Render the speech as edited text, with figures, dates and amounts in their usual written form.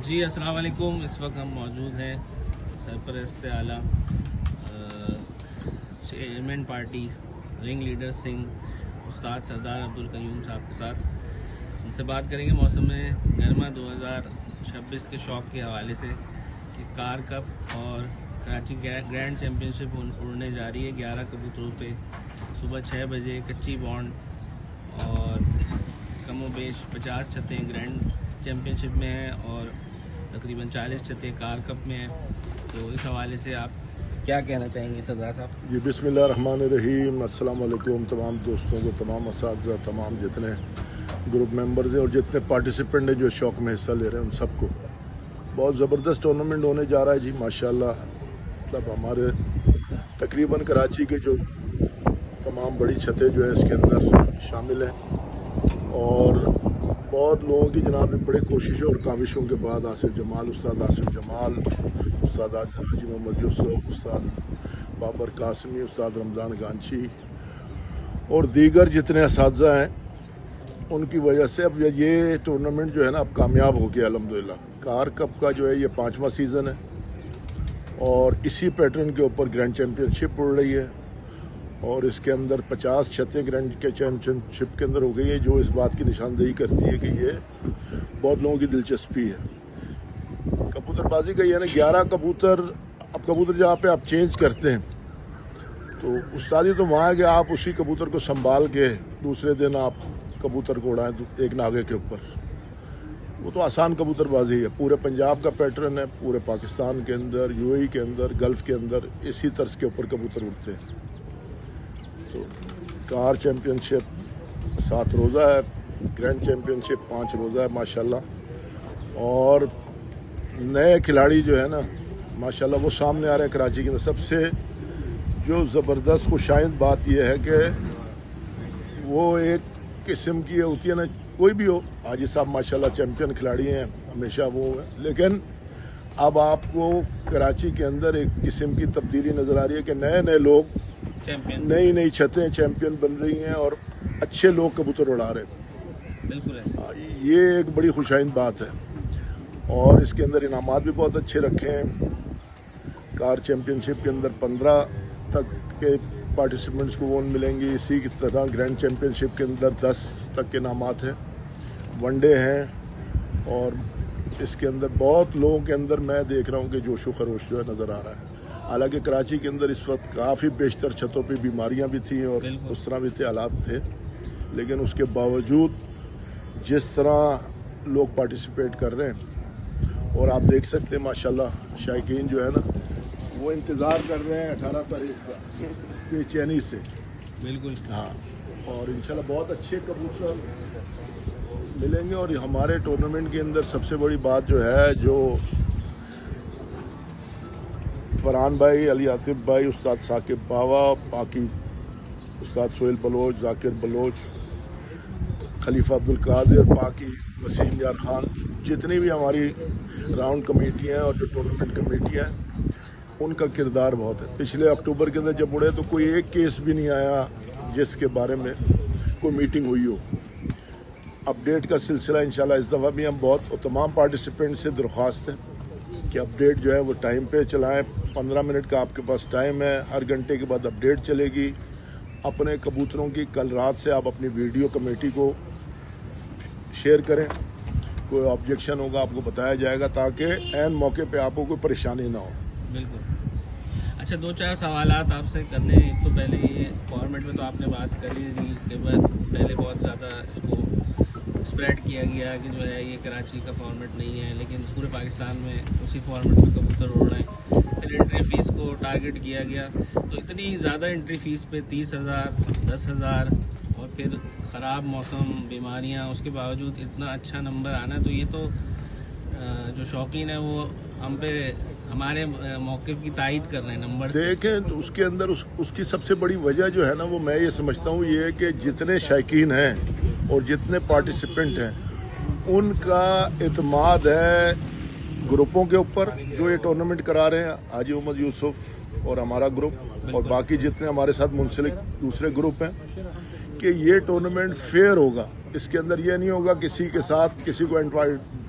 جی السلام علیکم. اس وقت ہم موجود ہیں سرپرست اعلیٰ چیئرمین پارٹی رنگ لیڈر سنگھ استاد سردار عبدالقیوم صاحب کے ساتھ. ان سے بات کریں گے موسم گرما 2026 کے شوق کے حوالے سے کہ کار کپ اور کراچی گرینڈ چیمپئن شپ اڑنے جا رہی ہے 11 کبوتروں پہ صبح 6 بجے. کچی بانڈ اور کم و بیش 50 چھتیں گرینڈ چیمپئن شپ میں ہیں اور تقریباً 40 چھتیں کار کپ میں ہیں. تو اس حوالے سے آپ کیا کہنا چاہیں گے سردار صاحب؟ جی بسم اللہ الرحمن الرحیم. السلام علیکم تمام دوستوں کو, تمام اساتذہ, تمام جتنے گروپ ممبرز ہیں اور جتنے پارٹیسپینٹ ہیں جو شوق میں حصہ لے رہے ہیں ان سب کو بہت زبردست ٹورنامنٹ ہونے جا رہا ہے. جی ماشاءاللہ مطلب ہمارے تقریباً کراچی کے جو تمام بڑی چھتیں جو ہیں اس کے اندر شامل ہیں اور بہت لوگوں کی جناب بڑے کوششوں اور کاوشوں کے بعد آصف جمال, استاد آصف جمال, استاد حاجی محمد یوسف, استاد بابر قاسمی, استاد رمضان گانچی اور دیگر جتنے اساتذہ ہیں ان کی وجہ سے اب یہ ٹورنامنٹ جو ہے نا اب کامیاب ہو گیا الحمدللہ. کار کپ کا جو ہے یہ 5واں سیزن ہے اور اسی پیٹرن کے اوپر گرینڈ چیمپئن شپ اڑ رہی ہے اور اس کے اندر 50 چھتیں گرینڈ کے چیمپئن شپ کے اندر ہو گئی ہیں جو اس بات کی نشاندہی کرتی ہے کہ یہ بہت لوگوں کی دلچسپی ہے. کبوتر بازی کا یہ ہے نا 11 کبوتر. اب کبوتر جہاں پہ آپ چینج کرتے ہیں تو استادی تو وہاں ہے کہ آپ اسی کبوتر کو سنبھال کے دوسرے دن آپ کبوتر کو اڑائیں ایک ناغے کے اوپر. وہ تو آسان کبوتر بازی ہے. پورے پنجاب کا پیٹرن ہے, پورے پاکستان کے اندر, یو اے ای کے اندر, گلف کے اندر اسی طرز کے اوپر کبوتر اڑتے ہیں. تو کار چیمپئن شپ 7 روزہ ہے, گرینڈ چیمپئن شپ 5 روزہ ہے ماشاءاللہ. اور نئے کھلاڑی جو ہے نا ماشاءاللہ وہ سامنے آ رہے ہیں کراچی کے اندر. سب سے جو زبردست خوشائند بات یہ ہے کہ وہ ایک قسم کی ہوتی ہے نا, کوئی بھی ہو, حاجی صاحب ماشاءاللہ چیمپئن کھلاڑی ہیں ہمیشہ وہ ہیں, لیکن اب آپ کو کراچی کے اندر ایک قسم کی تبدیلی نظر آ رہی ہے کہ نئے لوگ نئی چھتیں چیمپئن بن رہی ہیں اور اچھے لوگ کبوتر اڑا رہے ہیں. بالکل ایسا. یہ ایک بڑی خوشائند بات ہے اور اس کے اندر انعامات بھی بہت اچھے رکھے ہیں. کار چیمپئن شپ کے اندر 15 تک کے پارٹیسپینٹس کو وہ ملیں گی. اسی کی طرح گرینڈ چیمپئن شپ کے اندر 10 تک کے انعامات ہیں. ون ڈے ہیں اور اس کے اندر بہت لوگوں کے اندر میں دیکھ رہا ہوں کہ جوش و خروش جو ہے نظر آ رہا ہے. حالانکہ کراچی کے اندر اس وقت کافی بیشتر چھتوں پہ بیماریاں بھی تھیں اور اس طرح بھی تھے, حالات تھے, لیکن اس کے باوجود جس طرح لوگ پارٹیسپیٹ کر رہے ہیں اور آپ دیکھ سکتے ہیں ماشاءاللہ شائقین جو ہے نا وہ انتظار کر رہے ہیں 18 تاریخ کا بے چینی سے. بالکل. ہاں, اور انشاءاللہ بہت اچھے کبوتر ملیں گے. اور ہمارے ٹورنامنٹ کے اندر سب سے بڑی بات جو ہے, جو فرحان بھائی, علی عاطف بھائی, استاد ثاقب باوا, باقی استاد سہیل بلوچ, ذاکر بلوچ, خلیفہ عبدالقادر, باقی وسیم یار خان, جتنی بھی ہماری راؤنڈ کمیٹی ہیں اور جو ٹورنامنٹ کمیٹی ہیں ان کا کردار بہت ہے. پچھلے اکتوبر کے اندر جب اڑے تو کوئی ایک کیس بھی نہیں آیا جس کے بارے میں کوئی میٹنگ ہوئی ہو. اپڈیٹ کا سلسلہ انشاءاللہ اس دفعہ بھی ہم بہت تمام پارٹیسپینٹ سے درخواست ہے کہ اپڈیٹ جو ہے وہ ٹائم پہ چلائیں. 15 منٹ کا آپ کے پاس ٹائم ہے, ہر گھنٹے کے بعد اپڈیٹ چلے گی. اپنے کبوتروں کی کل رات سے آپ اپنی ویڈیو کمیٹی کو شیئر کریں. کوئی آبجیکشن ہوگا آپ کو بتایا جائے گا تاکہ عین موقع پہ آپ کو کوئی پریشانی نہ ہو. بالکل. اچھا, 2-4 سوالات آپ سے کرنے ہیں. ایک تو پہلے یہ فارمیٹ میں تو آپ نے بات کر لی تھی کہ پہلے بہت زیادہ اس کو اسپریڈ کیا گیا کہ جو ہے یہ کراچی کا فارمیٹ نہیں ہے, لیکن پورے پاکستان میں اسی فارمیٹ میں کبوتر اڑ رہے ہیں. پھر انٹری فیس کو ٹارگٹ کیا گیا تو اتنی زیادہ انٹری فیس پہ 30,000, 10,000 اور پھر خراب موسم, بیماریاں, اس کے باوجود اتنا اچھا نمبر آنا, تو یہ تو جو شوقین ہیں وہ ہم پہ ہمارے موقف کی تائید کر رہے ہیں نمبر سے. دیکھیں تو اس کے اندر اس کی سب سے بڑی وجہ جو ہے نا وہ میں یہ سمجھتا ہوں یہ ہے کہ جتنے شائقین ہیں اور جتنے پارٹیسپینٹ ہیں ان کا اعتماد ہے گروپوں کے اوپر جو یہ ٹورنامنٹ کرا رہے ہیں, حاجی محمد یوسف اور ہمارا گروپ اور باقی جتنے ہمارے ساتھ منسلک دوسرے گروپ ہیں, کہ یہ ٹورنامنٹ فیئر ہوگا. اس کے اندر یہ نہیں ہوگا کسی کے ساتھ کسی کو